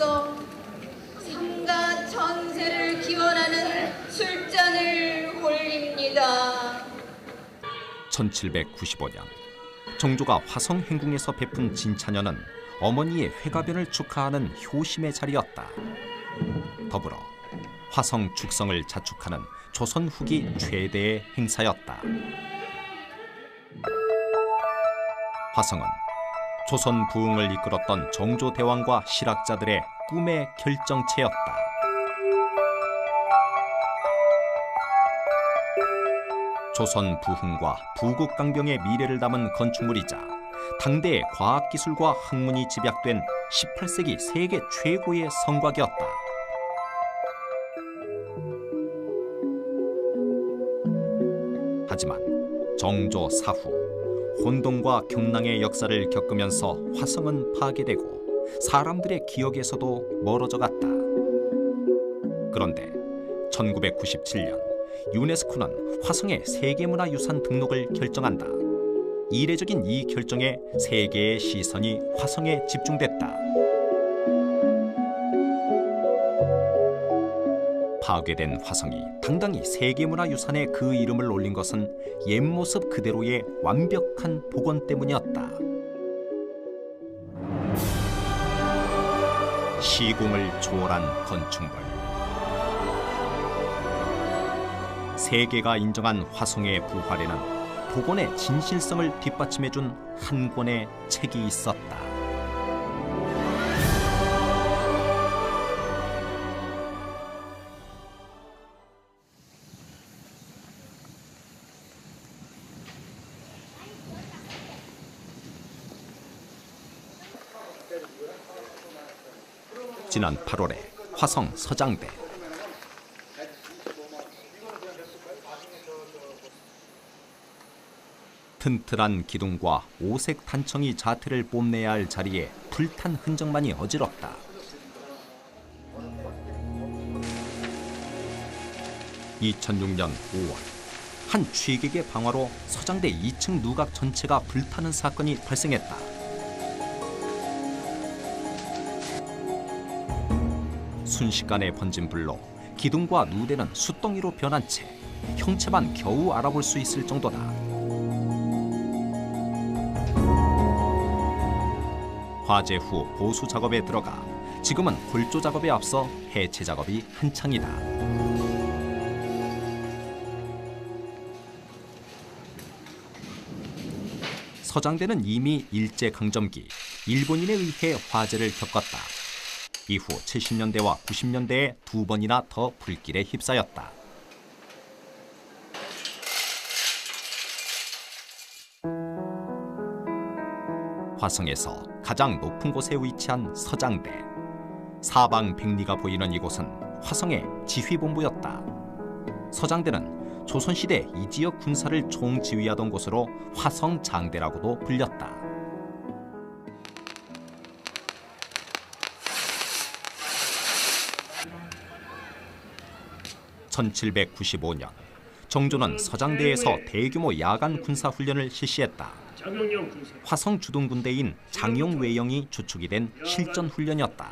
사람으로서 삼가 천세를 기원하는 술잔을 올립니다. 1795년 정조가 화성 행궁에서 베푼 진차녀는 어머니의 회가변을 축하하는 효심의 자리였다. 더불어 화성 축성을 자축하는 조선 후기 최대의 행사였다. 화성은 조선 부흥을 이끌었던 정조 대왕과 실학자들의 꿈의 결정체였다. 조선 부흥과 부국강병의 미래를 담은 건축물이자 당대의 과학기술과 학문이 집약된 18세기 세계 최고의 성곽이었다. 하지만 정조 사후 혼돈과 경랑의 역사를 겪으면서 화성은 파괴되고 사람들의 기억에서도 멀어져 갔다. 그런데 1997년 유네스코는 화성의 세계문화유산 등록을 결정한다. 이례적인 이 결정에 세계의 시선이 화성에 집중됐다. 파괴된 화성이 당당히 세계문화유산에 그 이름을 올린 것은 옛 모습 그대로의 완벽한 복원 때문이었다. 시공을 초월한 건축물. 세계가 인정한 화성의 부활에는 복원의 진실성을 뒷받침해준 한 권의 책이 있었다. 지난 8월에 화성 서장대. 튼튼한 기둥과 오색 단청이 자태를 뽐내야 할 자리에 불탄 흔적만이 어지럽다. (2006년 5월) 한 취객의 방화로 서장대 2층 누각 전체가 불타는 사건이 발생했다. 순식간에 번진 불로 기둥과 누대는 숯덩이로 변한 채 형체만 겨우 알아볼 수 있을 정도다. 화재 후 보수 작업에 들어가 지금은 골조 작업에 앞서 해체 작업이 한창이다. 서장대는 이미 일제강점기 일본인에 의해 화재를 겪었다. 이후 70년대와 90년대에 2번이나 더 불길에 휩싸였다. 화성에서 가장 높은 곳에 위치한 서장대. 사방 백리가 보이는 이곳은 화성의 지휘본부였다. 서장대는 조선시대 이 지역 군사를 총지휘하던 곳으로 화성장대라고도 불렸다. 1795년 정조는 서장대에서 대규모 야간 군사훈련을 실시했다. 화성 주둔군대인 장용외영이 주축이 된 실전훈련이었다.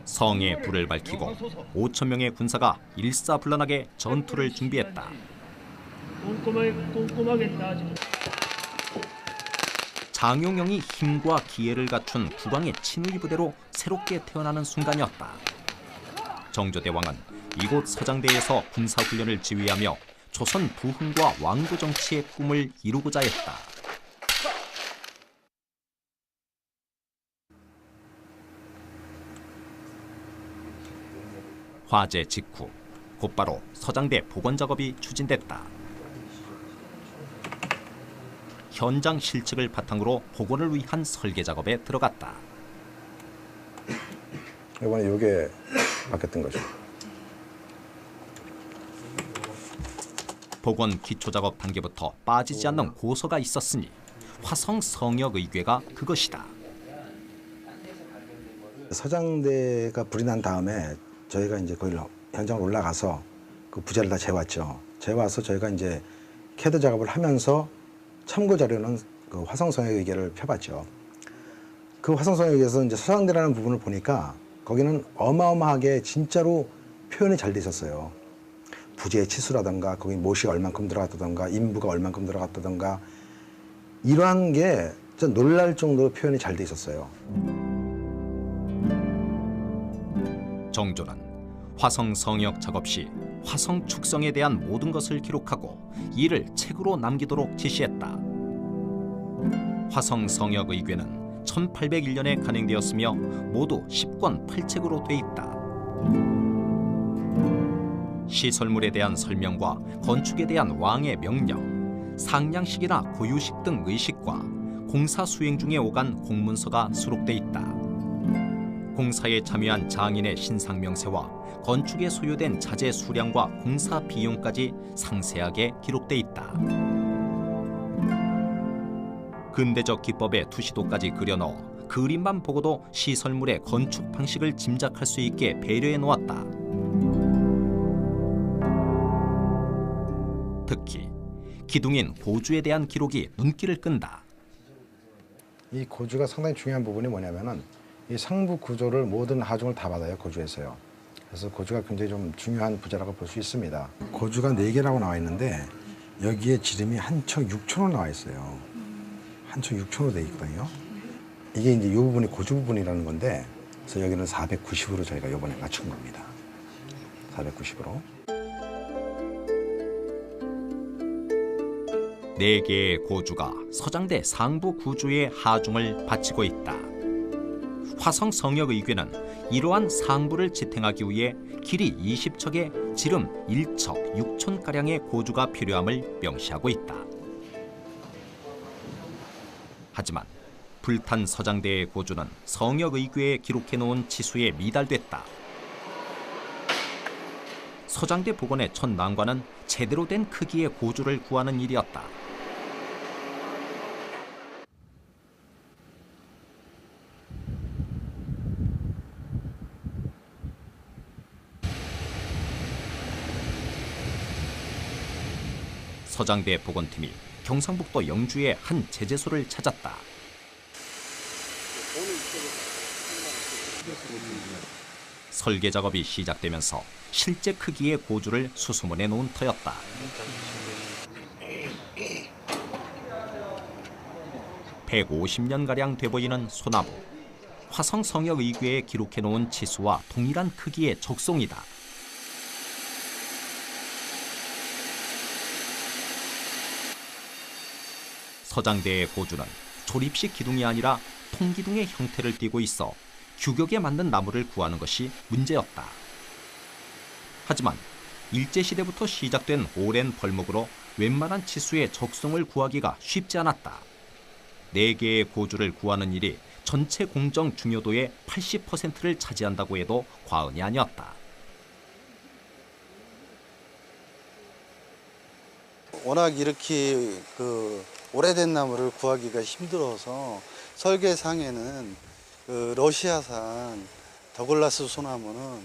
성에 불을 밝히고 5천 명의 군사가 일사불란하게 전투를 준비했다. 꼼꼼하게 따지고. 장용영이 힘과 기회를 갖춘 국왕의 친위 부대로 새롭게 태어나는 순간이었다. 정조대왕은 이곳 서장대에서 군사훈련을 지휘하며 조선 부흥과 왕조 정치의 꿈을 이루고자 했다. 화재 직후 곧바로 서장대 복원 작업이 추진됐다. 현장 실측을 바탕으로 복원을 위한 설계 작업에 들어갔다. 이번에 이게 바뀌었던 거죠. 복원 기초 작업 단계부터 빠지지 않는 고서가 있었으니 화성 성역 의궤가 그것이다. 서장대가 불이 난 다음에 저희가 이제 거기 현장으로 올라가서 그 부재를 다 재왔죠. 재와서 저희가 이제 캐드 작업을 하면서 참고 자료는 그 화성성역 의궤를 펴봤죠. 그 화성성역 의궤에서 이제 서장대라는 부분을 보니까 거기는 어마어마하게 진짜로 표현이 잘 돼 있었어요. 부재의 치수라든가 거기 못이 얼만큼 들어갔다든가 인부가 얼만큼 들어갔다든가 이러한 게 진짜 놀랄 정도로 표현이 잘 돼 있었어요. 정조는 화성 성역 작업 시 화성 축성에 대한 모든 것을 기록하고 이를 책으로 남기도록 지시했다. 화성 성역 의궤는 1801년에 간행되었으며 모두 10권 8책으로 돼 있다. 시설물에 대한 설명과 건축에 대한 왕의 명령, 상냥식이나 고유식 등 의식과 공사 수행 중에 오간 공문서가 수록돼 있다. 공사에 참여한 장인의 신상 명세와 건축에 소요된 자재 수량과 공사 비용까지 상세하게 기록돼 있다. 근대적 기법의 투시도까지 그려넣어 그림만 보고도 시설물의 건축 방식을 짐작할 수 있게 배려해 놓았다. 특히 기둥인 고주에 대한 기록이 눈길을 끈다. 이 고주가 상당히 중요한 부분이 뭐냐면은 이 상부 구조를 모든 하중을 다 받아요, 고주에서요. 그래서 고주가 굉장히 좀 중요한 부자라고 볼 수 있습니다. 고주가 4개라고 나와 있는데 여기에 지름이 한 척 6천으로 나와 있어요. 한 척 6천으로 돼 있거든요. 이게 이제 이 부분이 고주 부분이라는 건데 그래서 여기는 490으로 저희가 이번에 맞춘 겁니다. 490으로. 4개의 고주가 서장대 상부 구조의 하중을 바치고 있다. 화성 성역 의궤는 이러한 상부를 지탱하기 위해 길이 20척에 지름 1척 6촌가량의 고주가 필요함을 명시하고 있다. 하지만 불탄 서장대의 고주는 성역 의궤에 기록해 놓은 치수에 미달됐다. 서장대 복원의 첫 난관은 제대로 된 크기의 고주를 구하는 일이었다. 서장대 복원팀이 경상북도 영주의 한 제재소를 찾았다. 설계 작업이 시작되면서 실제 크기의 고주를 수소문해 놓은 터였다. (150년가량) 돼 보이는 소나무. 화성 성역 의궤에 기록해 놓은 치수와 동일한 크기의 적송이다. 서장대의 고주는 조립식 기둥이 아니라 통기둥의 형태를 띠고 있어 규격에 맞는 나무를 구하는 것이 문제였다. 하지만 일제시대부터 시작된 오랜 벌목으로 웬만한 치수의 적송을 구하기가 쉽지 않았다. 4개의 고주를 구하는 일이 전체 공정 중요도의 80%를 차지한다고 해도 과언이 아니었다. 워낙 이렇게 오래된 나무를 구하기가 힘들어서 설계상에는 러시아산 더글라스 소나무는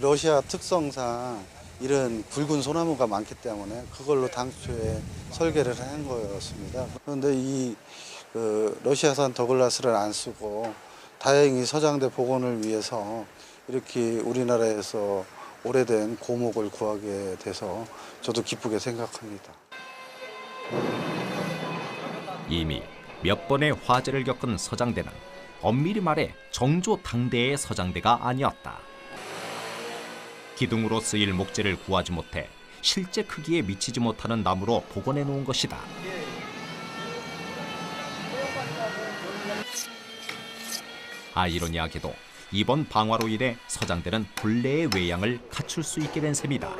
러시아 특성상 이런 굵은 소나무가 많기 때문에 그걸로 당초에 설계를 한 거였습니다. 그런데 이 러시아산 더글라스를 안 쓰고 다행히 서장대 복원을 위해서 이렇게 우리나라에서 오래된 고목을 구하게 돼서 저도 기쁘게 생각합니다. 이미 몇 번의 화재를 겪은 서장대는 엄밀히 말해 정조 당대의 서장대가 아니었다. 기둥으로 쓰일 목재를 구하지 못해 실제 크기에 미치지 못하는 나무로 복원해 놓은 것이다. 아이러니하게도 이번 방화로 인해 서장대는 본래의 외양을 갖출 수 있게 된 셈이다.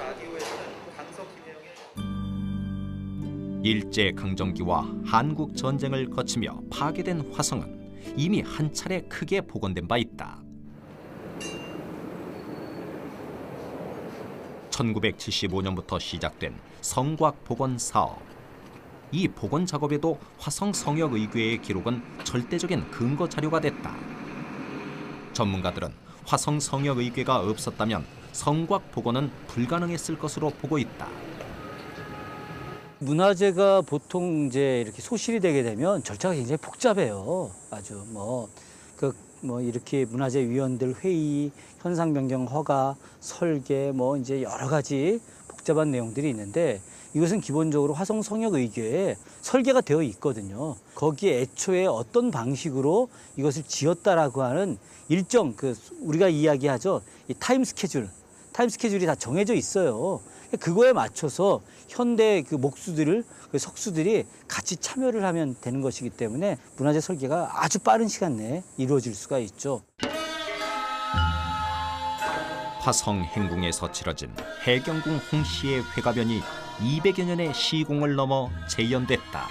일제강점기와 한국전쟁을 거치며 파괴된 화성은 이미 한 차례 크게 복원된 바 있다. 1975년부터 시작된 성곽 복원 사업. 이 복원 작업에도 화성 성역 의궤의 기록은 절대적인 근거 자료가 됐다. 전문가들은 화성 성역 의궤가 없었다면 성곽 복원은 불가능했을 것으로 보고 있다. 문화재가 보통 이제 이렇게 소실이 되게 되면 절차가 굉장히 복잡해요. 아주 뭐 이렇게 문화재위원들 회의, 현상 변경 허가, 설계 뭐 이제 여러 가지 복잡한 내용들이 있는데 이것은 기본적으로 화성 성역 의궤에 설계가 되어 있거든요. 거기에 애초에 어떤 방식으로 이것을 지었다라고 하는 일정 우리가 이야기하죠. 이 타임 스케줄이 다 정해져 있어요. 그거에 맞춰서 현대 석수들이 같이 참여를 하면 되는 것이기 때문에 문화재 설계가 아주 빠른 시간 내에 이루어질 수가 있죠. 화성 행궁에서 치러진 해경궁 홍씨의 회가변이 200여 년의 시공을 넘어 재현됐다.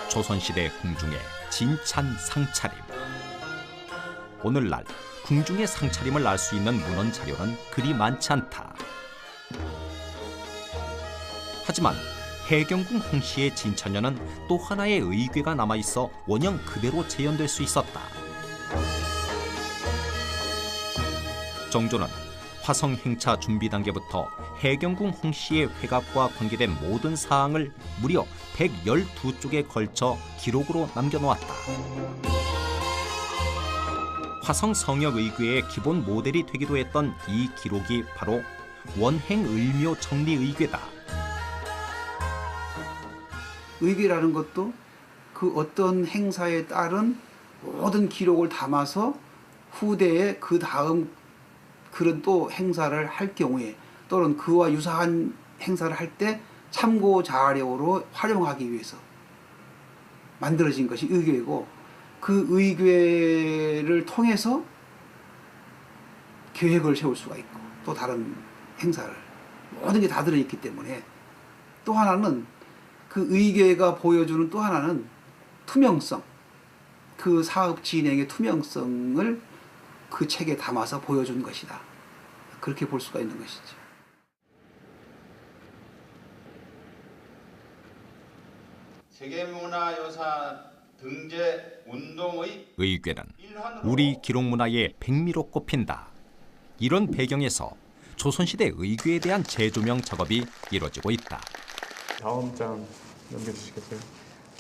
조선시대 궁중의 진찬 상차림. 오늘날 궁중의 상차림을 알 수 있는 문헌 자료는 그리 많지 않다. 하지만 해경궁 홍씨의 진천녀는 또 하나의 의궤가 남아있어 원형 그대로 재현될 수 있었다. 정조는 화성 행차 준비 단계부터 해경궁 홍씨의 회갑과 관계된 모든 사항을 무려 112쪽에 걸쳐 기록으로 남겨놓았다. 화성 성역 의궤의 기본 모델이 되기도 했던 이 기록이 바로 원행을묘 정리 의궤다. 의궤라는 것도 그 어떤 행사에 따른 모든 기록을 담아서 후대에 그 다음 그런 또 행사를 할 경우에 또는 그와 유사한 행사를 할 때 참고 자료로 활용하기 위해서 만들어진 것이 의궤고 그 의궤를 통해서 계획을 세울 수가 있고 또 다른 행사를 모든 게 다 들어있기 때문에 또 하나는 그 의궤가 보여주는 또 하나는 투명성, 그 사업 진행의 투명성을 그 책에 담아서 보여준 것이다. 그렇게 볼 수가 있는 것이죠. 세계문화유산 등재 운동의 의궤는 우리 기록문화의 백미로 꼽힌다. 이런 배경에서 조선시대 의궤에 대한 재조명 작업이 이루어지고 있다. 다음 장 넘겨주시겠어요?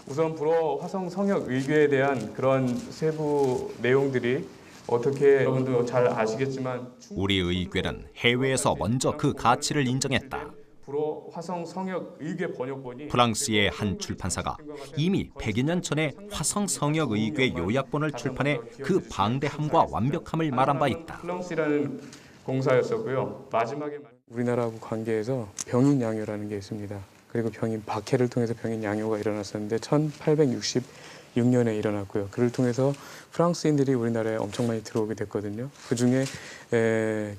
우선 불어 화성 성역 의궤에 대한 그런 세부 내용들이 어떻게 여러분도 잘 아시겠지만 우리 의궤는 해외에서 먼저 그 가치를 인정했다. 불어 화성 성역 의궤 번역본이 프랑스의 한 출판사가 이미 100여 년 전에 화성 성역 의궤 요약본을 출판해 그 방대함과 완벽함을 말한 바 있다. 플렁스라는 공사였었고요. 마지막에 우리나라하고 관계에서 병인 양요라는 게 있습니다. 그리고 병인 박해를 통해서 병인 양요가 일어났었는데 1866년에 일어났고요. 그를 통해서 프랑스인들이 우리나라에 엄청 많이 들어오게 됐거든요. 그중에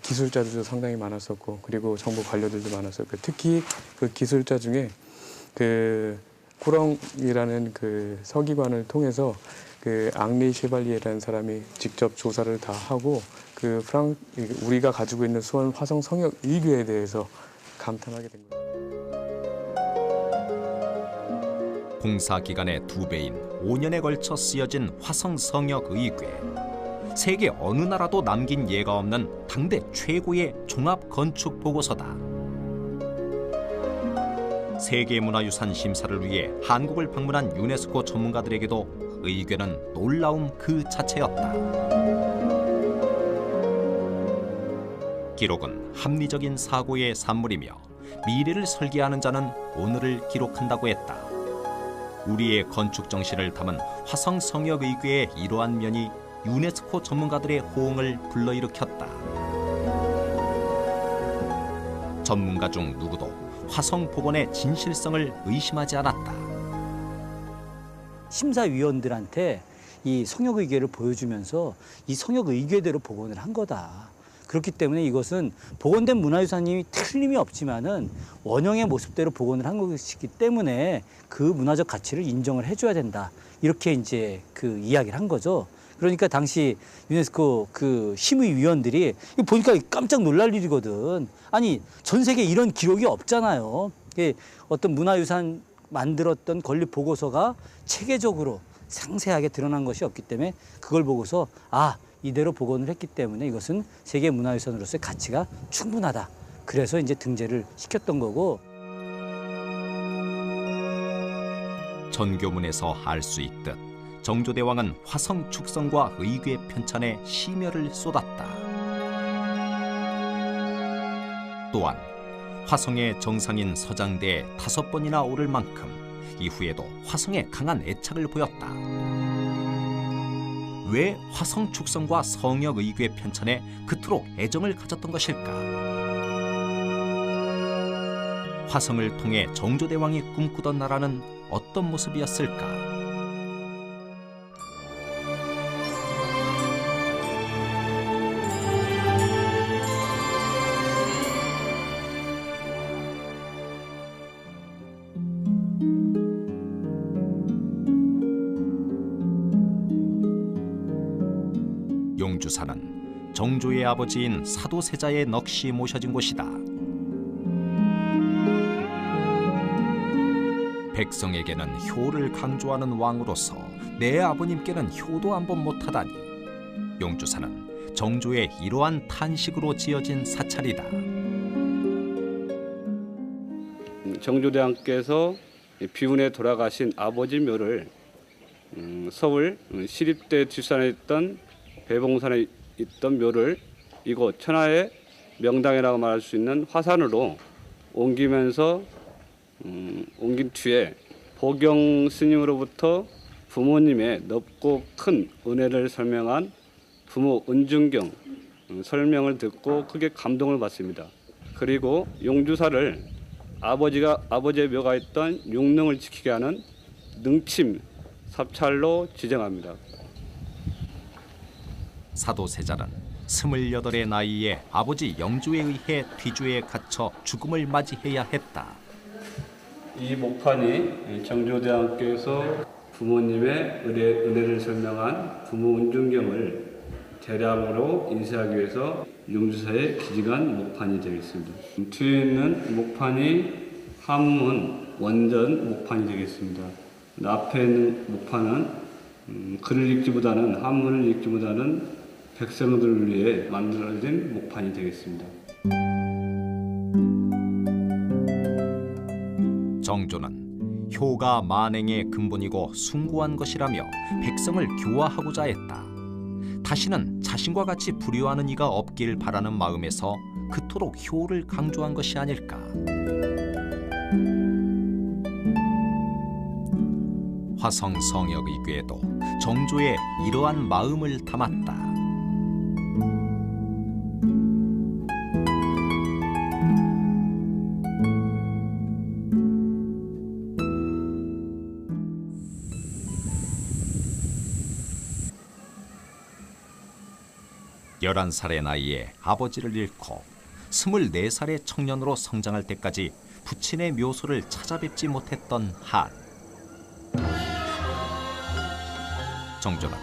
기술자들도 상당히 많았었고 그리고 정부 관료들도 많았었고 특히 그 기술자 중에 그 쿠렁이라는 그 서기관을 통해서 그 앙리 셰발리에라는 사람이 직접 조사를 다 하고 그 우리가 가지고 있는 수원 화성 성역 의궤에 대해서 감탄하게 된 거예요. 공사 기간의 2배인 5년에 걸쳐 쓰여진 화성 성역 의궤. 세계 어느 나라도 남긴 예가 없는 당대 최고의 종합 건축 보고서다. 세계문화유산 심사를 위해 한국을 방문한 유네스코 전문가들에게도 의궤는 놀라움 그 자체였다. 기록은 합리적인 사고의 산물이며 미래를 설계하는 자는 오늘을 기록한다고 했다. 우리의 건축 정신을 담은 화성 성역 의궤의 이러한 면이 유네스코 전문가들의 호응을 불러일으켰다. 전문가 중 누구도 화성 복원의 진실성을 의심하지 않았다. 심사위원들한테 이 성역 의궤를 보여주면서 이 성역 의궤대로 복원을 한 거다. 그렇기 때문에 이것은 복원된 문화유산이 틀림이 없지만은 원형의 모습대로 복원을 한 것이기 때문에 그 문화적 가치를 인정을 해줘야 된다. 이렇게 이제 그 이야기를 한 거죠. 그러니까 당시 유네스코 그 심의위원들이 이거 보니까 깜짝 놀랄 일이거든. 아니 전 세계에 이런 기록이 없잖아요. 어떤 문화유산 만들었던 건립 보고서가 체계적으로 상세하게 드러난 것이 없기 때문에 그걸 보고서 이대로 복원을 했기 때문에 이것은 세계문화유산으로서의 가치가 충분하다. 그래서 이제 등재를 시켰던 거고. 전교문에서 알 수 있듯 정조대왕은 화성 축성과 의궤 편찬에 심혈을 쏟았다. 또한 화성의 정상인 서장대에 5번이나 오를 만큼 이후에도 화성에 강한 애착을 보였다. 왜 화성 축성과 성역 의궤 편찬에 그토록 애정을 가졌던 것일까? 화성을 통해 정조대왕이 꿈꾸던 나라는 어떤 모습이었을까? 용주사는 정조의 아버지인 사도세자의 넋이 모셔진 곳이다. 백성에게는 효를 강조하는 왕으로서 내 아버님께는 효도 한 번 못하다니, 용주사는 정조의 이러한 탄식으로 지어진 사찰이다. 정조대왕께서 비운에 돌아가신 아버지 묘를 서울 시립대 뒷산에 있던 배봉산에 있던 묘를 이곳 천하의 명당이라고 말할 수 있는 화산으로 옮기면서 옮긴 뒤에 보경 스님으로부터 부모님의 넓고 큰 은혜를 설명한 부모 은중경 설명을 듣고 크게 감동을 받습니다. 그리고 용주사를 아버지의 묘가 있던 용능을 지키게 하는 능침 사찰로 지정합니다. 사도세자는 28의 나이에 아버지 영주에 의해 뒤주에 갇혀 죽음을 맞이해야 했다. 이 목판이 정조대왕께서 부모님의 은혜를 설명한 부모 은중경을 대량으로 인쇄하기 위해서 용주사에 기증한 목판이 되겠습니다. 뒤에 있는 목판이 한문 원전 목판이 되겠습니다. 앞에 있는 목판은 글을 읽기보다는 한문을 읽기보다는 백성들을 위해 만들어진 목판이 되겠습니다. 정조는 효가 만행의 근본이고 숭고한 것이라며 백성을 교화하고자 했다. 다시는 자신과 같이 불효하는 이가 없길 바라는 마음에서 그토록 효를 강조한 것이 아닐까. 화성 성역 의궤에도 정조의 이러한 마음을 담았다. 열한 살의 나이에 아버지를 잃고 24살의 청년으로 성장할 때까지 부친의 묘소를 찾아뵙지 못했던 한. 정조는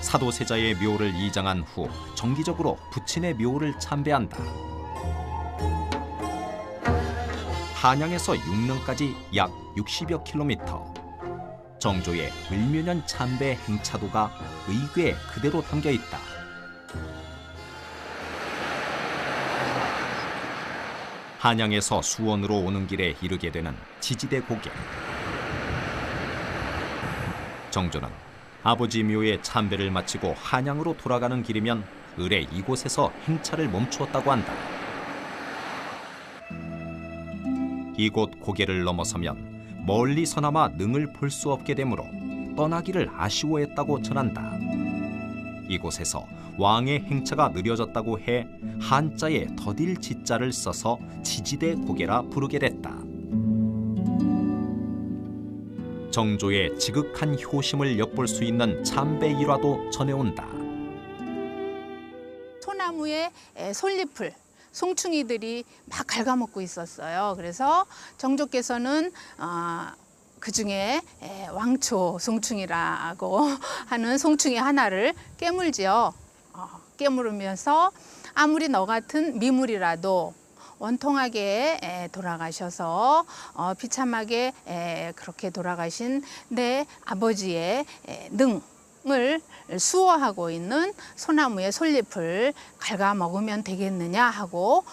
사도세자의 묘를 이장한 후 정기적으로 부친의 묘를 참배한다. 한양에서 육릉까지 약 60여 킬로미터. 정조의 을묘년 참배 행차도가 의궤에 그대로 담겨 있다. 한양에서 수원으로 오는 길에 이르게 되는 지지대 고개. 정조는 아버지 묘의 참배를 마치고 한양으로 돌아가는 길이면 을에 이곳에서 행차를 멈추었다고 한다. 이곳 고개를 넘어서면 멀리서나마 능을 볼 수 없게 되므로 떠나기를 아쉬워했다고 전한다. 이곳에서 왕의 행차가 느려졌다고 해 한자에 더딜 지자를 써서 지지대 고개라 부르게 됐다. 정조의 지극한 효심을 엿볼 수 있는 참배 일화도 전해온다. 소나무에 솔잎을 송충이들이 막 갉아먹고 있었어요. 그래서 정조께서는 그 중에 왕초 송충이라고 하는 송충이 하나를 깨물지요. 깨물으면서 아무리 너 같은 미물이라도 원통하게 돌아가셔서 비참하게 그렇게 돌아가신 내 아버지의 능을 수호하고 있는 소나무의 솔잎을 갉아먹으면 되겠느냐 하고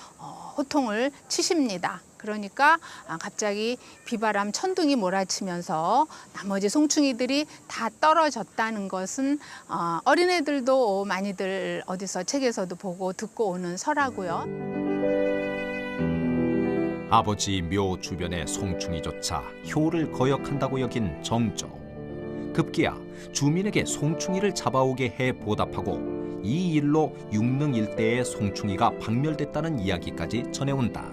호통을 치십니다. 그러니까 갑자기 비바람 천둥이 몰아치면서 나머지 송충이들이 다 떨어졌다는 것은 어린애들도 많이들 어디서 책에서도 보고 듣고 오는 설하고요. 아버지 묘 주변의 송충이조차 효를 거역한다고 여긴 정조. 급기야 주민에게 송충이를 잡아오게 해 보답하고 이 일로 육릉 일대의 송충이가 박멸됐다는 이야기까지 전해온다.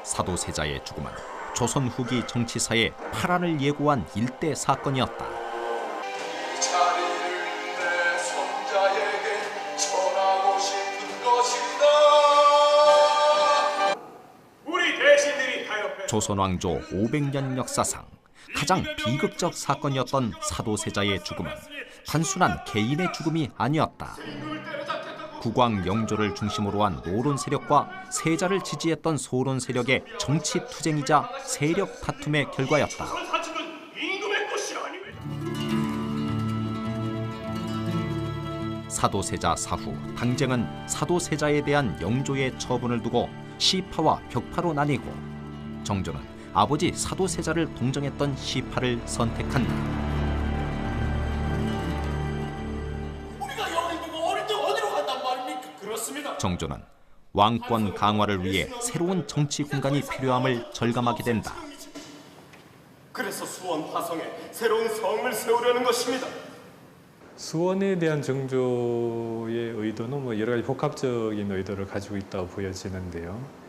사도세자의 죽음은 조선 후기 정치사에 파란을 예고한 일대 사건이었다. 조선 왕조 500년 역사상 가장 비극적 사건이었던 사도세자의 죽음은 단순한 개인의 죽음이 아니었다. 국왕 영조를 중심으로 한 노론 세력과 세자를 지지했던 소론 세력의 정치 투쟁이자 세력 다툼의 결과였다. 사도세자 사후 당쟁은 사도세자에 대한 영조의 처분을 두고 시파와 벽파로 나뉘고 정조는 아버지 사도세자를 동정했던 시파를 선택한다. 우리가 여기 두고 어디로 간단 말입니까? 그렇습니다. 정조는 왕권 강화를 위해 새로운 정치 공간이 필요함을 절감하게 된다. 그래서 수원 화성에 새로운 성을 세우려는 것입니다. 수원에 대한 정조의 의도는 여러 가지 복합적인 의도를 가지고 있다고 보여지는데요.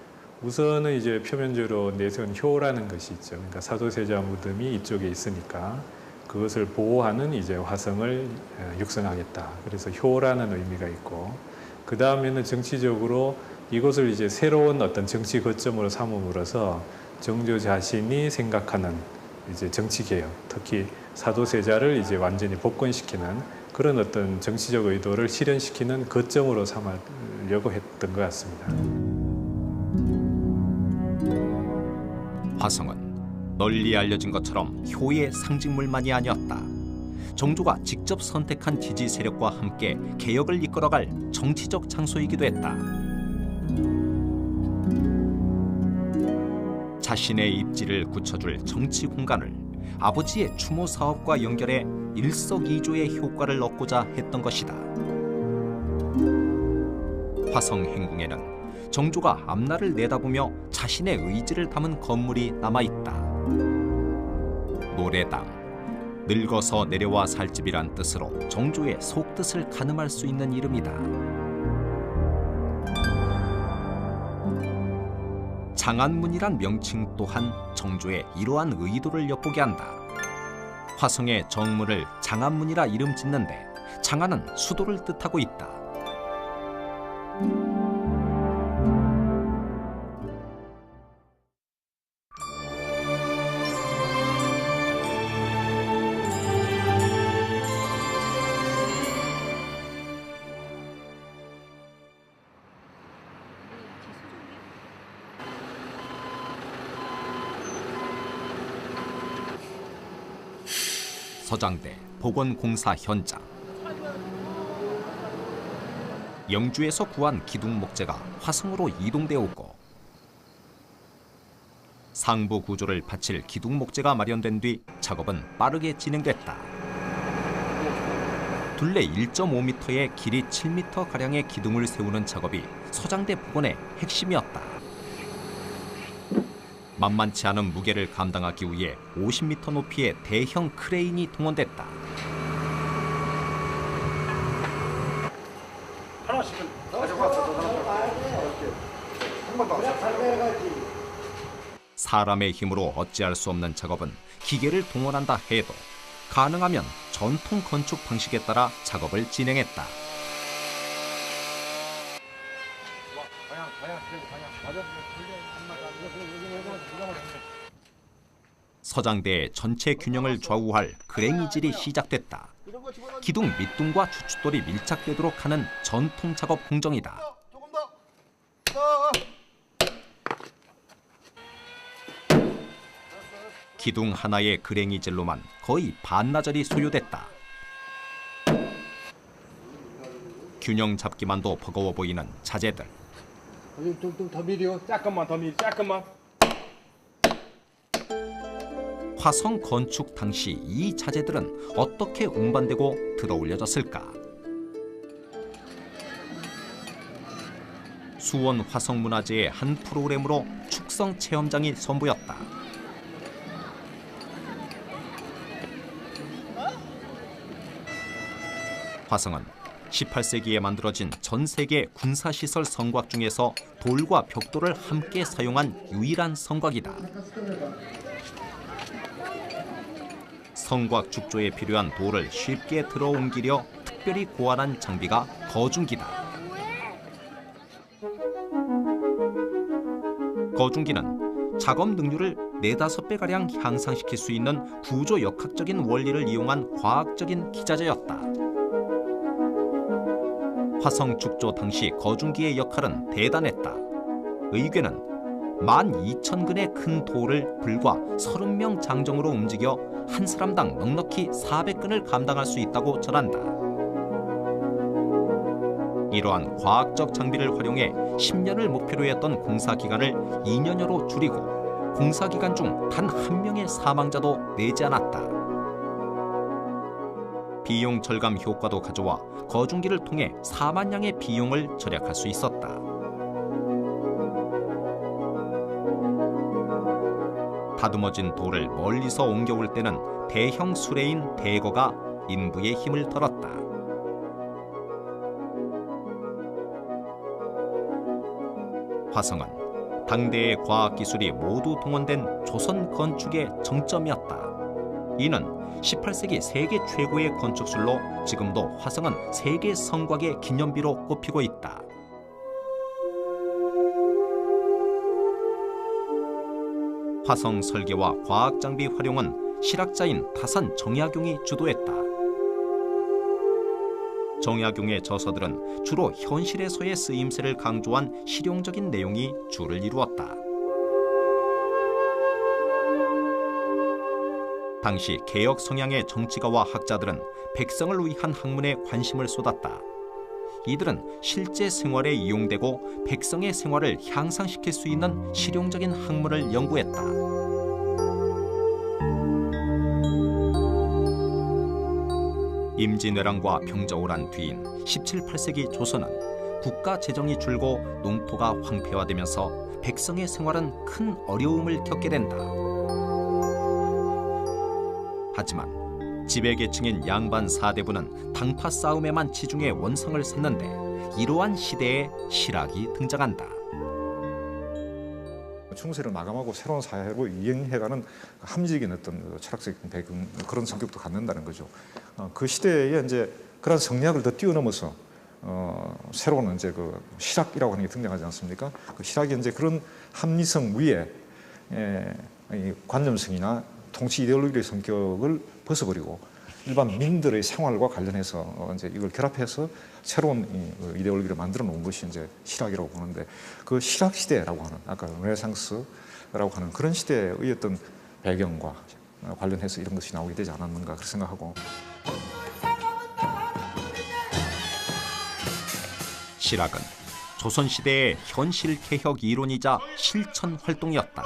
우선은 이제 표면적으로 내세운 효라는 것이 있죠. 그러니까 사도세자 무덤이 이쪽에 있으니까 그것을 보호하는 이제 화성을 육성하겠다. 그래서 효라는 의미가 있고, 그 다음에는 정치적으로 이곳을 이제 새로운 어떤 정치 거점으로 삼음으로써 정조 자신이 생각하는 이제 정치 개혁, 특히 사도세자를 이제 완전히 복권시키는 그런 어떤 정치적 의도를 실현시키는 거점으로 삼으려고 했던 것 같습니다. 화성은 널리 알려진 것처럼 효의 상징물만이 아니었다. 정조가 직접 선택한 지지 세력과 함께 개혁을 이끌어갈 정치적 장소이기도 했다. 자신의 입지를 굳혀줄 정치 공간을 아버지의 추모 사업과 연결해 일석이조의 효과를 얻고자 했던 것이다. 화성 행궁에는 정조가 앞날을 내다보며 자신의 의지를 담은 건물이 남아있다. 노래당, 늙어서 내려와 살 집이란 뜻으로 정조의 속뜻을 가늠할 수 있는 이름이다. 장안문이란 명칭 또한 정조의 이러한 의도를 엿보게 한다. 화성의 정문을 장안문이라 이름 짓는데 장안은 수도를 뜻하고 있다. 서장대 복원공사 현장. 영주에서 구한 기둥 목재가 화성으로 이동되었고 상부 구조를 받칠 기둥 목재가 마련된 뒤 작업은 빠르게 진행됐다. 둘레 1.5m에 길이 7m가량의 기둥을 세우는 작업이 서장대 복원의 핵심이었다. 만만치 않은 무게를 감당하기 위해 50m 높이의 대형 크레인이 동원됐다. 하나씩은 가져가서 사람의 힘으로 어찌할 수 없는 작업은 기계를 동원한다 해도 가능하면 전통 건축 방식에 따라 작업을 진행했다. 서장대의 전체 균형을 좌우할 그랭이질이 시작됐다. 기둥 밑둥과 추춧돌이 밀착되도록 하는 전통 작업 공정이다. 기둥 하나의 그랭이질로만 거의 반나절이 소요됐다. 균형 잡기만도 버거워 보이는 자재들. 더 미려. 잠깐만 더 미려. 잠깐만. 화성 건축 당시 이 자재들은 어떻게 운반되고 들어올려졌을까? 수원 화성문화재의 한 프로그램으로 축성 체험장이 선보였다. 화성은 18세기에 만들어진 전 세계 군사시설 성곽 중에서 돌과 벽돌을 함께 사용한 유일한 성곽이다. 성곽 축조에 필요한 돌을 쉽게 들어옮기려 특별히 고안한 장비가 거중기다. 거중기는 작업 능률을 4~5배가량 향상시킬 수 있는 구조 역학적인 원리를 이용한 과학적인 기자재였다. 화성 축조 당시 거중기의 역할은 대단했다. 의궤는 12,000근의 큰 돌을 불과 30명 장정으로 움직여 한 사람당 넉넉히 400근을 감당할 수 있다고 전한다. 이러한 과학적 장비를 활용해 10년을 목표로 했던 공사 기간을 2년여로 줄이고 공사 기간 중 단 한 명의 사망자도 내지 않았다. 비용 절감 효과도 가져와 거중기를 통해 4만 량의 비용을 절약할 수 있었다. 다듬어진 돌을 멀리서 옮겨올 때는 대형 수레인 대거가 인부의 힘을 덜었다. 화성은 당대의 과학기술이 모두 동원된 조선 건축의 정점이었다. 이는 18세기 세계 최고의 건축술로 지금도 화성은 세계 성곽의 기념비로 꼽히고 있다. 화성 설계와 과학 장비 활용은 실학자인 타산 정약용이 주도했다. 정약용의 저서들은 주로 현실에서의 쓰임새를 강조한 실용적인 내용이 주를 이루었다. 당시 개혁 성향의 정치가와 학자들은 백성을 위한 학문에 관심을 쏟았다. 이들은 실제 생활에 이용되고 백성의 생활을 향상시킬 수 있는 실용적인 학문을 연구했다. 임진왜란과 병자호란 뒤인 17, 18세기 조선은 국가 재정이 줄고 농토가 황폐화되면서 백성의 생활은 큰 어려움을 겪게 된다. 하지만 지배계층인 양반 사대부는 당파 싸움에만 치중해 원성을 샀는데 이러한 시대에 실학이 등장한다. 충세를 마감하고 새로운 사회로 이행해가는 합리적인 어떤 철학적인 배경 그런 성격도 갖는다는 거죠. 그 시대에 이제 그런 성리학을 더 뛰어넘어서 새로운 이제 그 실학이라고 하는 게 등장하지 않습니까? 그 실학이 이제 그런 합리성 위에 관념성이나 통치 이데올로기의 성격을 벗어버리고 일반 민들의 생활과 관련해서 이제 이걸 결합해서 새로운 이데올로기를 만들어 놓은 것이 이제 실학이라고 보는데 그 실학 시대라고 하는 아까 르네상스라고 하는 그런 시대의 어떤 배경과 관련해서 이런 것이 나오게 되지 않았는가 그렇게 생각하고. 실학은 조선시대의 현실 개혁 이론이자 실천 활동이었다.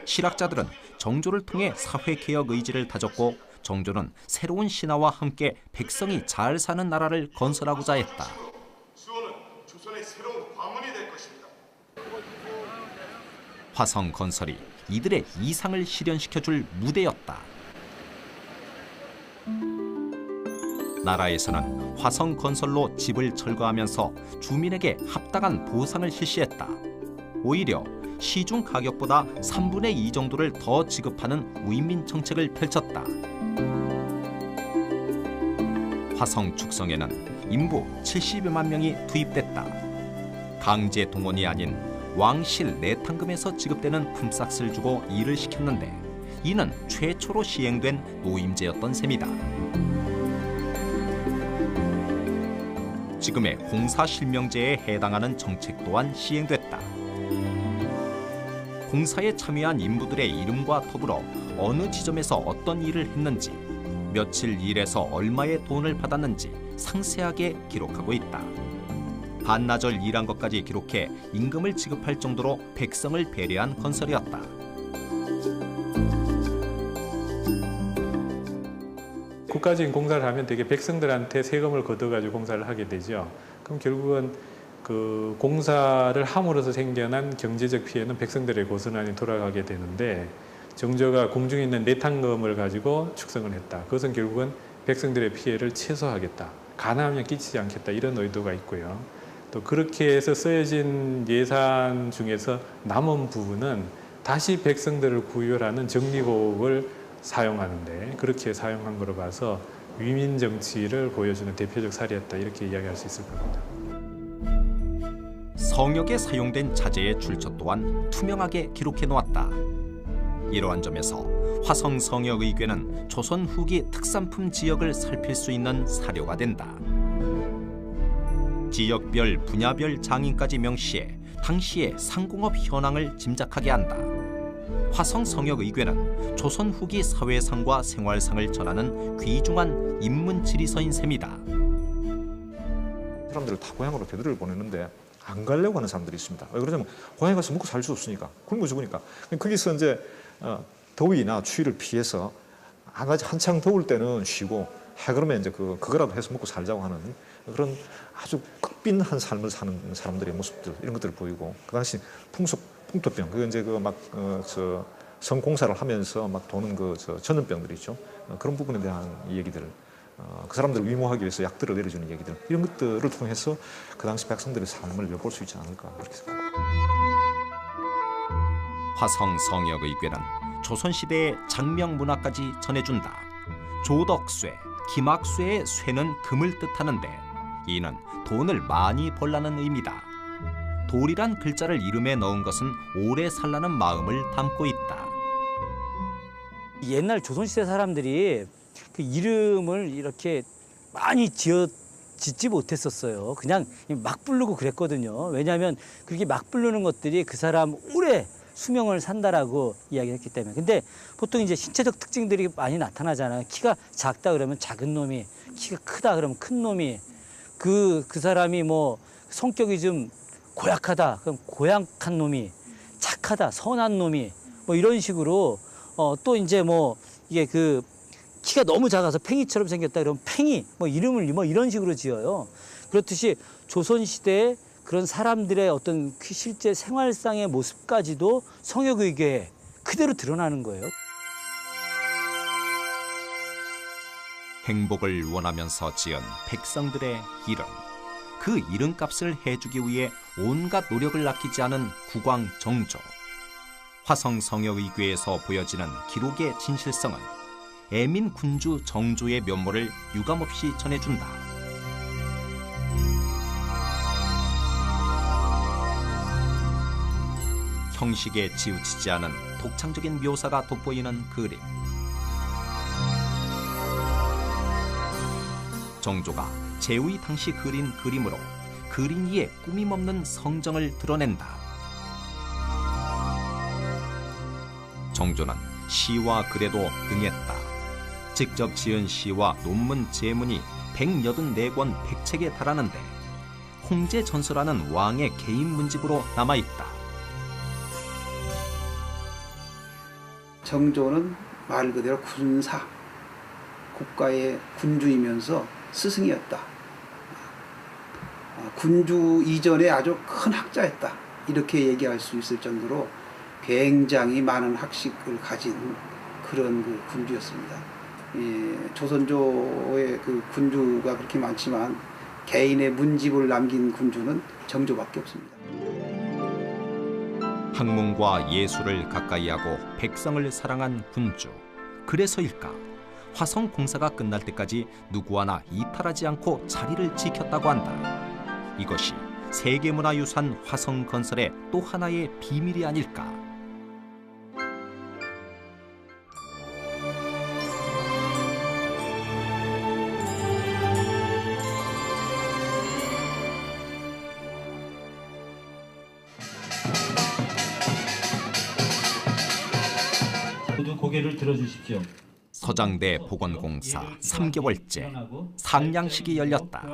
실학자들은 정조를 통해 사회 개혁 의지를 다졌고 정조는 새로운 신화와 함께 백성이 잘 사는 나라를 건설하고자 했다. 수원은 조선의 새로운 관문이 될 것입니다. 화성 건설이 이들의 이상을 실현시켜줄 무대였다. 나라에서는 화성 건설로 집을 철거하면서 주민에게 합당한 보상을 실시했다. 오히려 시중 가격보다 3분의 2 정도를 더 지급하는 위민 정책을 펼쳤다. 화성 축성에는 인부 70여만 명이 투입됐다. 강제 동원이 아닌 왕실 내탕금에서 지급되는 품삯을 주고 일을 시켰는데 이는 최초로 시행된 노임제였던 셈이다. 지금의 공사실명제에 해당하는 정책 또한 시행됐다. 공사에 참여한 인부들의 이름과 더불어 어느 지점에서 어떤 일을 했는지, 며칠 일해서 얼마의 돈을 받았는지 상세하게 기록하고 있다. 반나절 일한 것까지 기록해 임금을 지급할 정도로 백성을 배려한 건설이었다. 국가적인 공사를 하면 되게 백성들한테 세금을 걷어가지고 공사를 하게 되죠. 그럼 결국은 그 공사를 함으로써 생겨난 경제적 피해는 백성들의 고스란히 돌아가게 되는데, 정조가 궁중에 있는 내탕금을 가지고 축성을 했다. 그것은 결국은 백성들의 피해를 최소화하겠다. 가난하면 끼치지 않겠다. 이런 의도가 있고요. 또 그렇게 해서 쓰여진 예산 중에서 남은 부분은 다시 백성들을 구휼하는 정리곡을 사용하는데, 그렇게 사용한 거로 봐서 위민 정치를 보여주는 대표적 사례였다. 이렇게 이야기할 수 있을 겁니다. 성역에 사용된 자재의 출처 또한 투명하게 기록해 놓았다. 이러한 점에서 화성성역의궤는 조선 후기 특산품 지역을 살필 수 있는 사료가 된다. 지역별, 분야별 장인까지 명시해 당시의 상공업 현황을 짐작하게 한다. 화성성역의궤는 조선 후기 사회상과 생활상을 전하는 귀중한 인문지리서인 셈이다. 사람들을 다 고향으로 되돌려 보내는데 안 가려고 하는 사람들이 있습니다. 왜 그러냐면 고향에 가서 먹고 살 수 없으니까, 굶어 죽으니까. 거기서 이제 더위나 추위를 피해서 한창 더울 때는 쉬고, 해 그러면 이제 그거라도 해서 먹고 살자고 하는 그런 아주 극빈한 삶을 사는 사람들의 모습들, 이런 것들을 보이고, 그 당시 풍토병, 그 이제 성공사를 하면서 막 도는 전염병들 있죠. 그런 부분에 대한 얘기들, 그 사람들을 위모하기 위해서 약들을 내려주는 얘기들, 이런 것들을 통해서 그 당시 백성들의 삶을 엿볼 수 있지 않을까 그렇게 생각합니다. 화성성역의궤는 조선시대의 장명 문화까지 전해준다. 조덕쇠, 기막쇠의 쇠는 금을 뜻하는데 이는 돈을 많이 벌라는 의미다. 돌이란 글자를 이름에 넣은 것은 오래 살라는 마음을 담고 있다. 옛날 조선시대 사람들이 그 이름을 이렇게 많이 짓지 못했었어요. 그냥 막 부르고 그랬거든요. 왜냐하면 그렇게 막 부르는 것들이 그 사람 오래 수명을 산다라고 이야기했기 때문에. 근데 보통 이제 신체적 특징들이 많이 나타나잖아요. 키가 작다 그러면 작은 놈이, 키가 크다 그러면 큰 놈이, 그 사람이 뭐 성격이 좀 고약하다 그럼 고약한 놈이, 착하다 선한 놈이, 뭐 이런 식으로 또 이제 뭐 이게 키가 너무 작아서 팽이처럼 생겼다 그러면 팽이, 뭐 이름을 뭐 이런 식으로 지어요. 그렇듯이 조선시대에 그런 사람들의 어떤 실제 생활상의 모습까지도 성역의궤에 그대로 드러나는 거예요. 행복을 원하면서 지은 백성들의 이름, 그 이름값을 해주기 위해 온갖 노력을 아끼지 않은 국왕 정조. 화성성역의궤에서 보여지는 기록의 진실성은 애민 군주 정조의 면모를 유감없이 전해준다. 형식에 치우치지 않은 독창적인 묘사가 돋보이는 그림. 정조가 제위 당시 그린 그림으로 그린 이의 꾸밈없는 성정을 드러낸다. 정조는 시와 글에도 능했다. 직접 지은 시와 논문 제문이 184권 100책에 달하는데 홍제전서라는 왕의 개인 문집으로 남아있다. 정조는 말 그대로 군사, 국가의 군주이면서 스승이었다. 군주 이전에 아주 큰 학자였다. 이렇게 얘기할 수 있을 정도로 굉장히 많은 학식을 가진 그런 군주였습니다. 조선조의 군주가 그렇게 많지만 개인의 문집을 남긴 군주는 정조밖에 없습니다. 학문과 예술을 가까이 하고 백성을 사랑한 군주. 그래서일까? 화성 공사가 끝날 때까지 누구 하나 이탈하지 않고 자리를 지켰다고 한다. 이것이 세계문화유산 화성 건설의 또 하나의 비밀이 아닐까? 모두 고개를 들어주십시오. 서장대 복원공사 3개월째 상량식이 열렸다.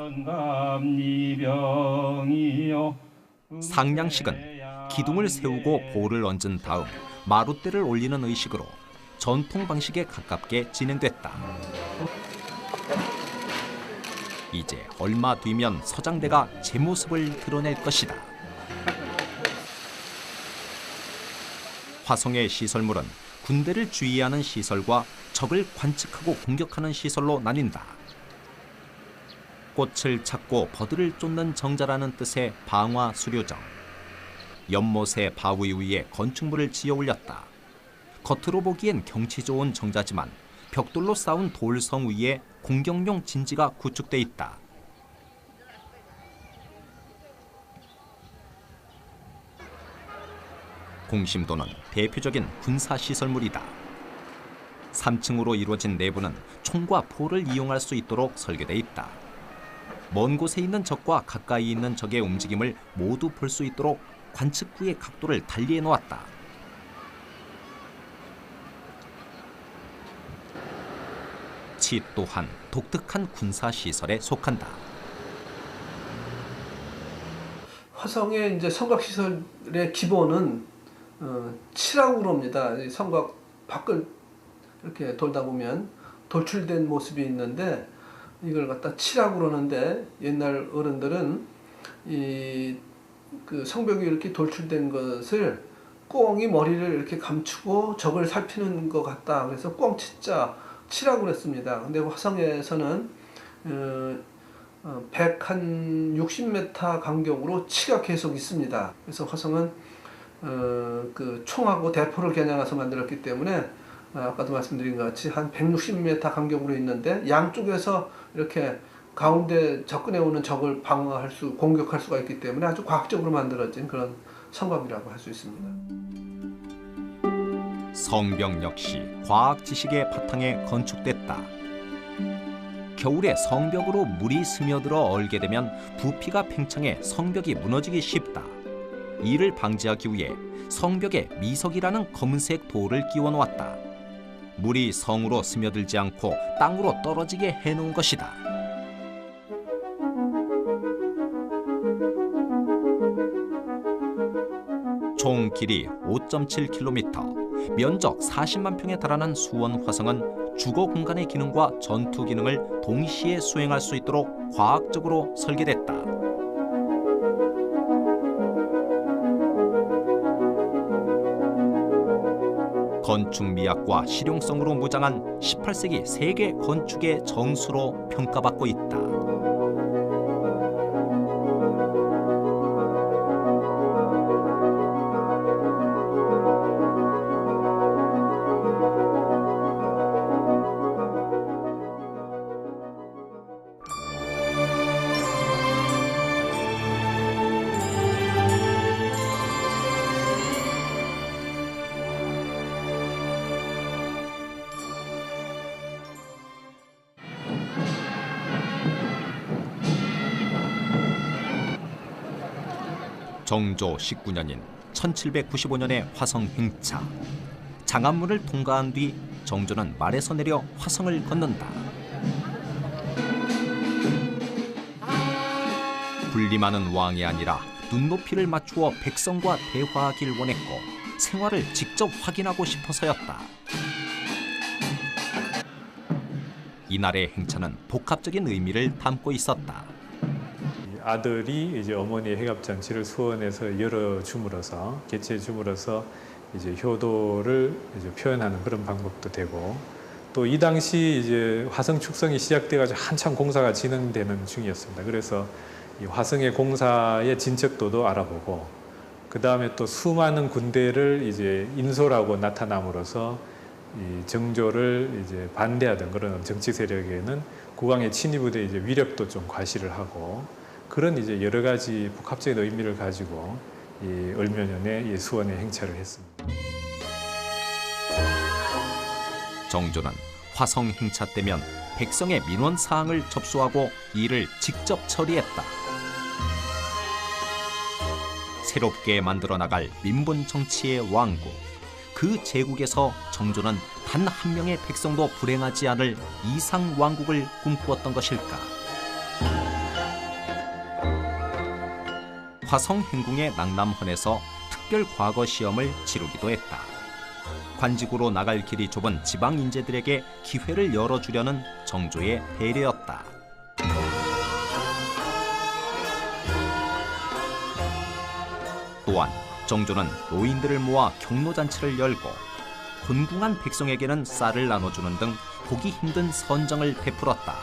상량식은 기둥을 세우고 보를 얹은 다음 마룻대를 올리는 의식으로 전통 방식에 가깝게 진행됐다. 이제 얼마 뒤면 서장대가 제 모습을 드러낼 것이다. 화성의 시설물은 군대를 주의하는 시설과 적을 관측하고 공격하는 시설로 나뉜다. 꽃을 찾고 버들을 쫓는 정자라는 뜻의 방화 수료정. 연못의 바위 위에 건축물을 지어 올렸다. 겉으로 보기엔 경치 좋은 정자지만 벽돌로 쌓은 돌성 위에 공격용 진지가 구축돼 있다. 공심도는 대표적인 군사시설물이다. 3층으로 이루어진 내부는 총과 포를 이용할 수 있도록 설계돼 있다. 먼 곳에 있는 적과 가까이 있는 적의 움직임을 모두 볼 수 있도록 관측구의 각도를 달리해 놓았다. 치 또한 독특한 군사시설에 속한다. 화성의 이제 성곽시설의 기본은 치라고 그럽니다. 성곽 밖을 이렇게 돌다 보면 돌출된 모습이 있는데 이걸 갖다 치라고 그러는데 옛날 어른들은 그 성벽이 이렇게 돌출된 것을 꽁이 머리를 이렇게 감추고 적을 살피는 것 같다. 그래서 꽁치자 치라고 그랬습니다. 근데 화성에서는 160m 간격으로 치가 계속 있습니다. 그래서 화성은 그 총하고 대포를 겨냥해서 만들었기 때문에 아까도 말씀드린 것 같이 한 160m 간격으로 있는데 양쪽에서 이렇게 가운데 접근해 오는 적을 방어할 수, 공격할 수가 있기 때문에 아주 과학적으로 만들어진 그런 성곽이라고 할 수 있습니다. 성벽 역시 과학 지식의 바탕에 건축됐다. 겨울에 성벽으로 물이 스며들어 얼게 되면 부피가 팽창해 성벽이 무너지기 쉽다. 이를 방지하기 위해 성벽에 미석이라는 검은색 돌을 끼워 놓았다. 물이 성으로 스며들지 않고 땅으로 떨어지게 해놓은 것이다. 총 길이 5.7km, 면적 40만 평에 달하는 수원 화성은 주거 공간의 기능과 전투 기능을 동시에 수행할 수 있도록 과학적으로 설계됐다. 건축 미학과 실용성으로 무장한 18세기 세계 건축의 정수로 평가받고 있다. 정조 19년인 1795년의 화성 행차. 장안문을 통과한 뒤 정조는 말에서 내려 화성을 걷는다. 군림하는 왕이 아니라 눈높이를 맞추어 백성과 대화하길 원했고 생활을 직접 확인하고 싶어서였다. 이날의 행차는 복합적인 의미를 담고 있었다. 아들이 이제 어머니의 해갑잔치를 수원에서 열어줌으로써 개최해줌으로써 이제 효도를 이제 표현하는 그런 방법도 되고, 또 이 당시 이제 화성 축성이 시작돼가지고 한참 공사가 진행되는 중이었습니다. 그래서 이 화성의 공사의 진척도도 알아보고, 그 다음에 또 수많은 군대를 이제 인솔하고 나타남으로써 이 정조를 이제 반대하던 그런 정치 세력에는 국왕의 친위부대 이제 위력도 좀 과시를 하고, 그런 이제 여러 가지 복합적인 의미를 가지고 이 을묘년에 이 수원에 행차를 했습니다. 정조는 화성 행차 때면 백성의 민원 사항을 접수하고 이를 직접 처리했다. 새롭게 만들어 나갈 민본 정치의 왕국, 그 제국에서 정조는 단 한 명의 백성도 불행하지 않을 이상 왕국을 꿈꾸었던 것일까? 화성 행궁의 낭남헌에서 특별 과거 시험을 치르기도 했다. 관직으로 나갈 길이 좁은 지방 인재들에게 기회를 열어주려는 정조의 배려였다. 또한 정조는 노인들을 모아 경로잔치를 열고 곤궁한 백성에게는 쌀을 나눠주는 등 보기 힘든 선정을 베풀었다.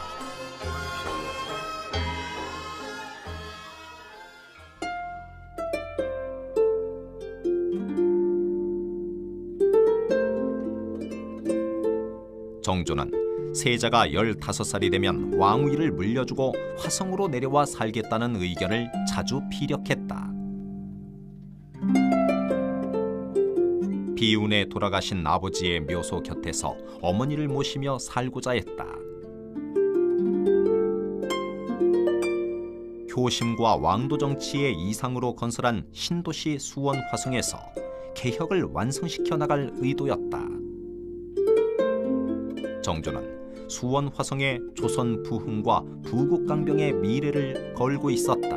정조는 세자가 15살이 되면 왕위를 물려주고 화성으로 내려와 살겠다는 의견을 자주 피력했다. 비운에 돌아가신 아버지의 묘소 곁에서 어머니를 모시며 살고자 했다. 효심과 왕도 정치의 이상으로 건설한 신도시 수원 화성에서 개혁을 완성시켜 나갈 의도였다. 정조는 수원 화성에 조선 부흥과 부국강병의 미래를 걸고 있었다.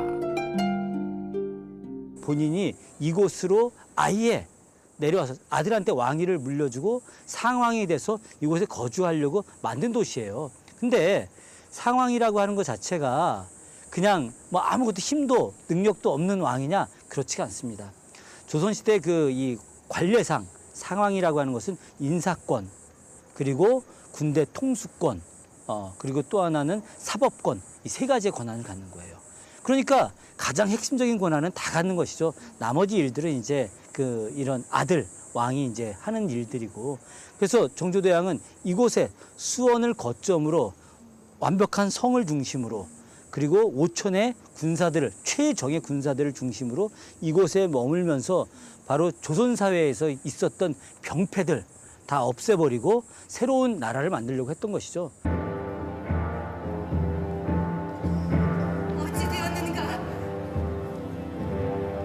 본인이 이곳으로 아예 내려와서 아들한테 왕위를 물려주고 상왕이 돼서 이곳에 거주하려고 만든 도시예요. 근데 상왕이라고 하는 것 자체가 그냥 뭐 아무것도 힘도 능력도 없는 왕이냐? 그렇지가 않습니다. 조선시대 이 관례상 상왕이라고 하는 것은 인사권, 그리고 군대 통수권, 그리고 또 하나는 사법권, 이 세 가지의 권한을 갖는 거예요. 그러니까 가장 핵심적인 권한은 다 갖는 것이죠. 나머지 일들은 이제 이런 아들, 왕이 이제 하는 일들이고. 그래서 정조대왕은 이곳에 수원을 거점으로 완벽한 성을 중심으로, 그리고 5천의 군사들을, 최정예 군사들을 중심으로 이곳에 머물면서 바로 조선사회에서 있었던 병폐들 다 없애버리고 새로운 나라를 만들려고 했던 것이죠. 어찌 되었는가?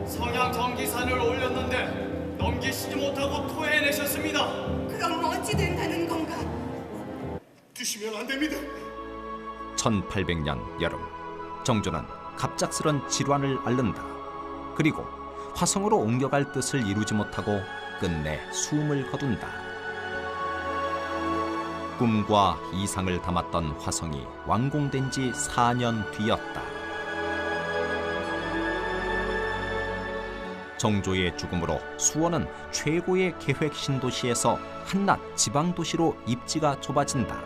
성양 정기산을 올렸는데 넘기시지 못하고 토해내셨습니다. 그럼 어찌 된다는 건가? 두시면 안 됩니다. 1800년 여름, 정조는 갑작스런 질환을 앓는다. 그리고 화성으로 옮겨갈 뜻을 이루지 못하고 끝내 숨을 거둔다. 꿈과 이상을 담았던 화성이 완공된 지 4년 뒤였다. 정조의 죽음으로 수원은 최고의 계획 신도시에서 한낱 지방도시로 입지가 좁아진다.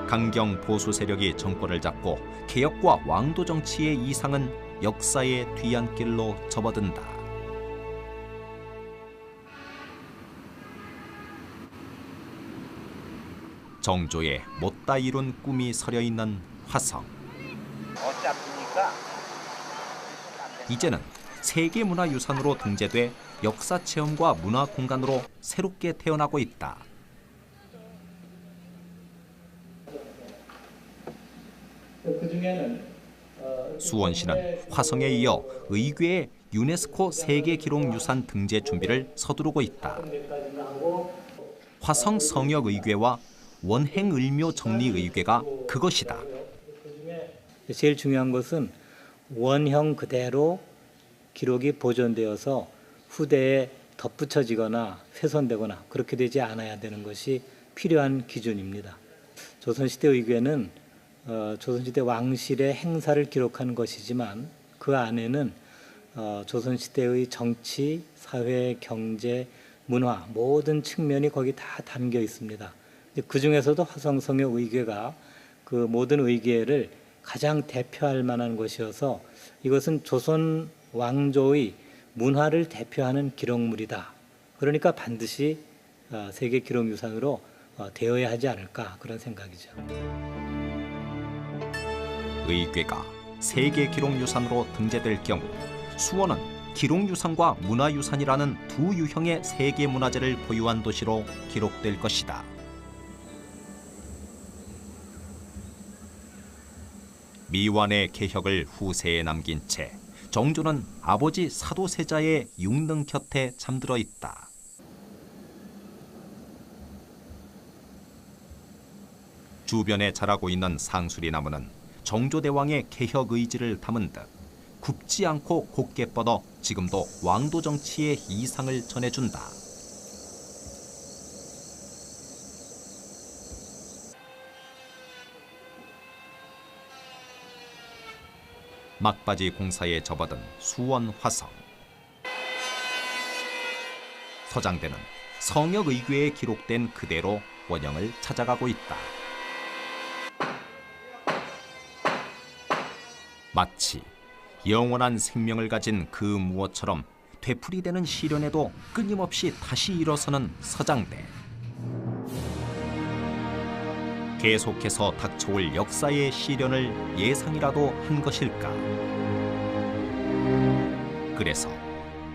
강경 보수 세력이 정권을 잡고 개혁과 왕도 정치의 이상은 역사의 뒤안길로 접어든다. 정조의 못다 이룬 꿈이 서려 있는 화성. 어차피니까 이제는 세계문화유산으로 등재돼 역사 체험과 문화 공간으로 새롭게 태어나고 있다. 수원시는 화성에 이어 의궤의 유네스코 세계기록유산 등재 준비를 서두르고 있다. 화성 성역의궤와 원행을묘 정리의궤가 그것이다. 제일 중요한 것은 원형 그대로 기록이 보존되어서 후대에 덧붙여지거나 훼손되거나 그렇게 되지 않아야 되는 것이 필요한 기준입니다. 조선시대 의궤는 조선시대 왕실의 행사를 기록하는 것이지만 그 안에는 조선시대의 정치, 사회, 경제, 문화 모든 측면이 거기 다 담겨 있습니다. 그 중에서도 화성성역 의궤가 그 모든 의궤를 가장 대표할 만한 것이어서 이것은 조선 왕조의 문화를 대표하는 기록물이다. 그러니까 반드시 세계 기록유산으로 되어야 하지 않을까 그런 생각이죠. 의궤가 세계 기록유산으로 등재될 경우 수원은 기록유산과 문화유산이라는 두 유형의 세계문화재를 보유한 도시로 기록될 것이다. 미완의 개혁을 후세에 남긴 채 정조는 아버지 사도세자의 육릉 곁에 잠들어 있다. 주변에 자라고 있는 상수리 나무는 정조대왕의 개혁 의지를 담은 듯 굽지 않고 곧게 뻗어 지금도 왕도 정치의 이상을 전해준다. 막바지 공사에 접어든 수원 화성. 서장대는 성역의궤에 기록된 그대로 원형을 찾아가고 있다. 마치 영원한 생명을 가진 그 무엇처럼 되풀이되는 시련에도 끊임없이 다시 일어서는 서장대. 계속해서 닥쳐올 역사의 시련을 예상이라도 한 것일까? 그래서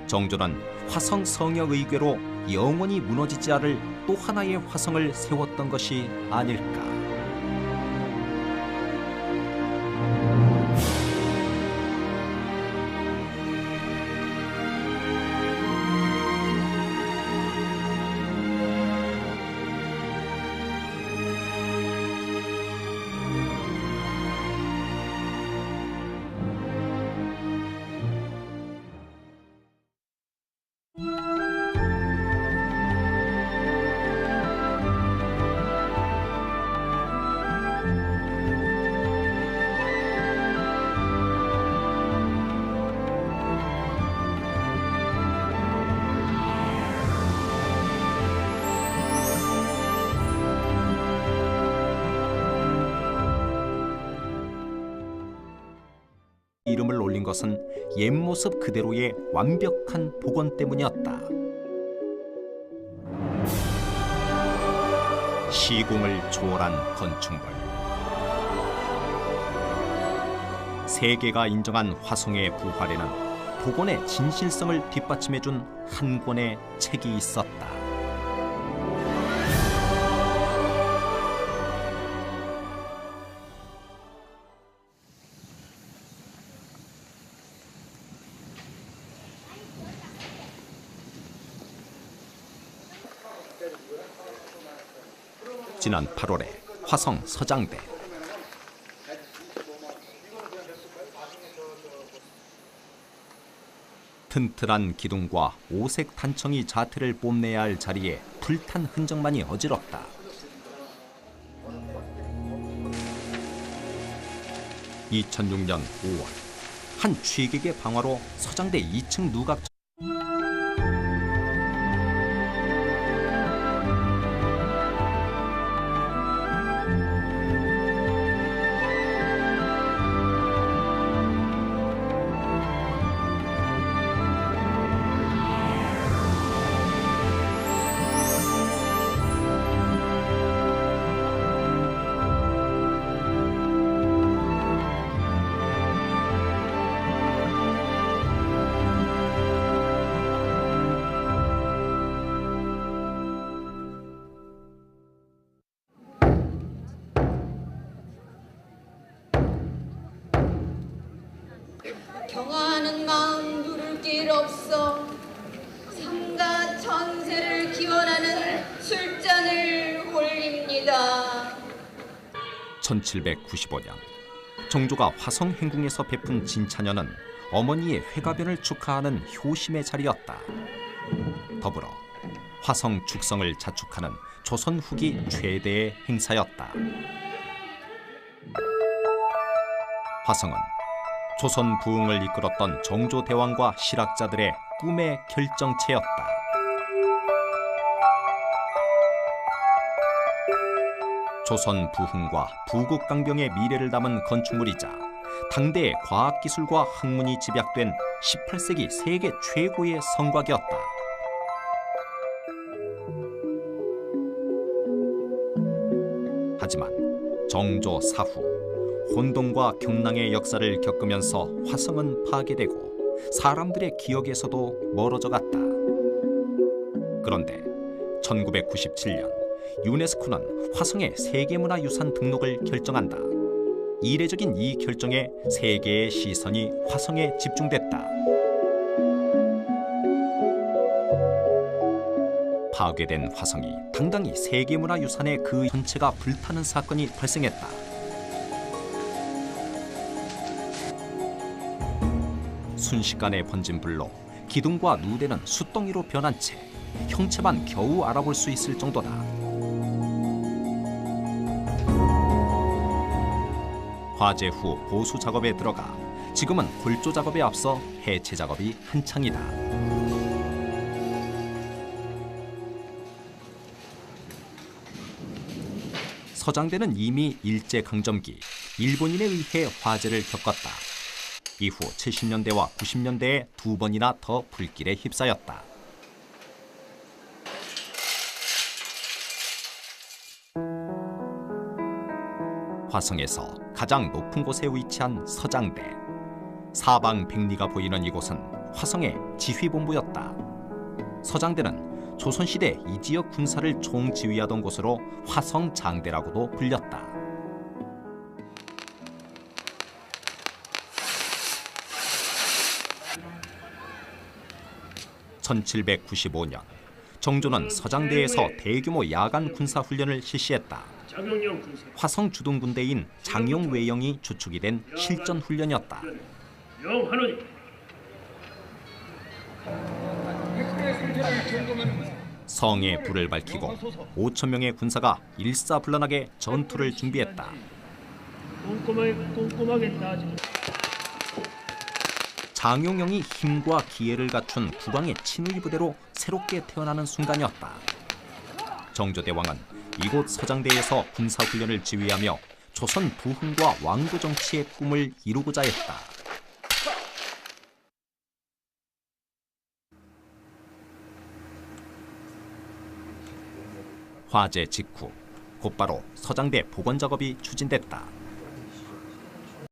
정조는 화성 성역의궤로 영원히 무너지지 않을 또 하나의 화성을 세웠던 것이 아닐까? 이름을 올린 것은 옛 모습 그대로의 완벽한 복원 때문이었다. 시공을 초월한 건축물. 세계가 인정한 화성의 부활에는 복원의 진실성을 뒷받침해준 한 권의 책이 있었다. 지난 8월에 화성 서장대. 튼튼한 기둥과 오색 단청이 자태를 뽐내야 할 자리에 불탄 흔적만이 어지럽다. (2006년 5월) 한 취객의 방화로 서장대 2층 누각 경화하는 마음 누를 길 없어 삼가 천세를 기원하는 술잔을 올립니다. 1795년 정조가 화성 행궁에서 베푼 진차녀는 어머니의 회가변을 축하하는 효심의 자리였다. 더불어 화성 축성을 자축하는 조선 후기 최대의 행사였다. 화성은 조선 부흥을 이끌었던 정조 대왕과 실학자들의 꿈의 결정체였다. 조선 부흥과 부국강병의 미래를 담은 건축물이자 당대의 과학기술과 학문이 집약된 18세기 세계 최고의 성곽이었다. 하지만 정조 사후 혼돈과 경랑의 역사를 겪으면서 화성은 파괴되고 사람들의 기억에서도 멀어져 갔다. 그런데 1997년 유네스코는 화성의 세계문화유산 등록을 결정한다. 이례적인 이 결정에 세계의 시선이 화성에 집중됐다. 파괴된 화성이 당당히 세계문화유산의 그 전체가 불타는 사건이 발생했다. 순식간에 번진 불로 기둥과 누대는 숯덩이로 변한 채 형체만 겨우 알아볼 수 있을 정도다. 화재 후 보수 작업에 들어가 지금은 골조 작업에 앞서 해체 작업이 한창이다. 서장대는 이미 일제강점기 일본인에 의해 화재를 겪었다. 이후 70년대와 90년대에 2번이나 더 불길에 휩싸였다. 화성에서 가장 높은 곳에 위치한 서장대. 사방 백리가 보이는 이곳은 화성의 지휘본부였다. 서장대는 조선시대 이 지역 군사를 총지휘하던 곳으로 화성장대라고도 불렸다. (1795년) 정조는 서장대에서 대규모 야간 군사훈련을 실시했다. 화성 주둔군대인 장용외영이 주축이 된 실전훈련이었다. 성에 불을 밝히고 5천 명의 군사가 일사불란하게 전투를 준비했다. 장용영이 힘과 기회를 갖춘 국왕의 친위 부대로 새롭게 태어나는 순간이었다. 정조대왕은 이곳 서장대에서 군사훈련을 지휘하며 조선 부흥과 왕조 정치의 꿈을 이루고자 했다. 화재 직후 곧바로 서장대 복원 작업이 추진됐다.